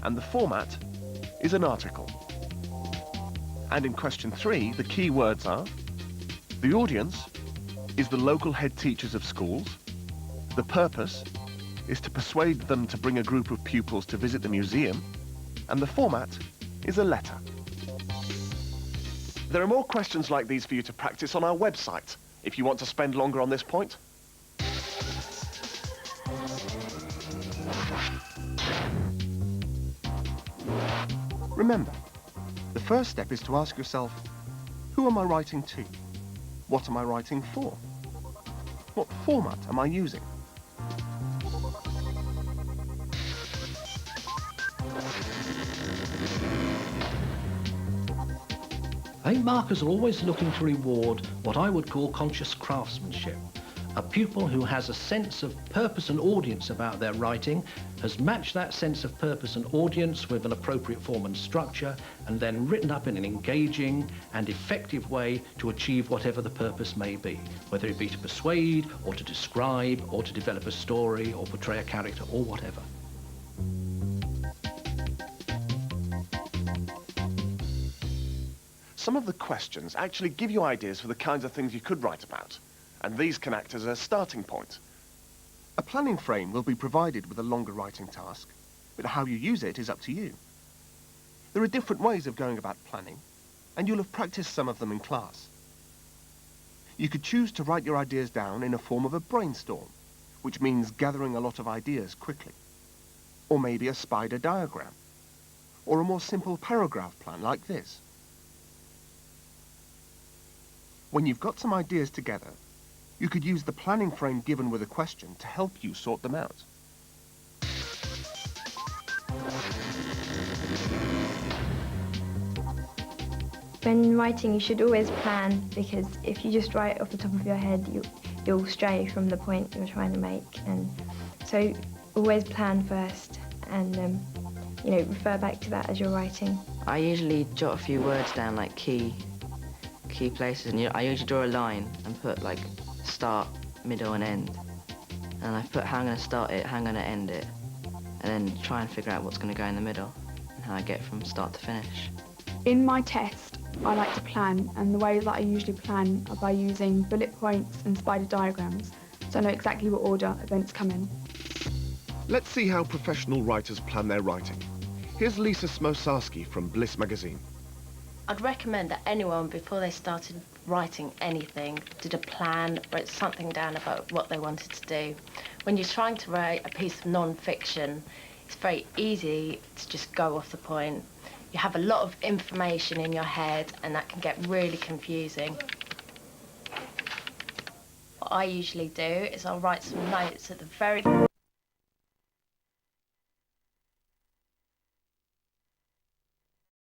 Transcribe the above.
and the format is an article. And in question 3, the key words are: the audience is the local head teachers of schools, the purpose is to persuade them to bring a group of pupils to visit the museum, and the format is a letter. There are more questions like these for you to practice on our website, if you want to spend longer on this point. Remember, the first step is to ask yourself, who am I writing to? What am I writing for? What format am I using? I think markers are always looking to reward what I would call conscious craftsmanship. A pupil who has a sense of purpose and audience about their writing has matched that sense of purpose and audience with an appropriate form and structure, and then written up in an engaging and effective way to achieve whatever the purpose may be, whether it be to persuade, or to describe, or to develop a story, or portray a character, or whatever. Some of the questions actually give you ideas for the kinds of things you could write about, and these can act as a starting point. A planning frame will be provided with a longer writing task, but how you use it is up to you. There are different ways of going about planning, and you'll have practiced some of them in class. You could choose to write your ideas down in a form of a brainstorm, which means gathering a lot of ideas quickly, or maybe a spider diagram, or a more simple paragraph plan like this. When you've got some ideas together, you could use the planning frame given with a question to help you sort them out. When writing, you should always plan, because if you just write off the top of your head, you'll stray from the point you're trying to make. And so always plan first, and refer back to that as you're writing. I usually jot a few words down, like key places, and I usually draw a line and put like start, middle and end, and I put how I'm going to start it, how I'm going to end it, and then try and figure out what's going to go in the middle and how I get from start to finish. In my test, I like to plan, and the way that I usually plan are by using bullet points and spider diagrams, so I know exactly what order events come in. Let's see how professional writers plan their writing. Here's Lisa Smosarski from BitSz magazine. I'd recommend that anyone, before they started writing anything, did a plan, wrote something down about what they wanted to do. When you're trying to write a piece of non-fiction, it's very easy to just go off the point. You have a lot of information in your head, and that can get really confusing. What I usually do is I'll write some notes at the very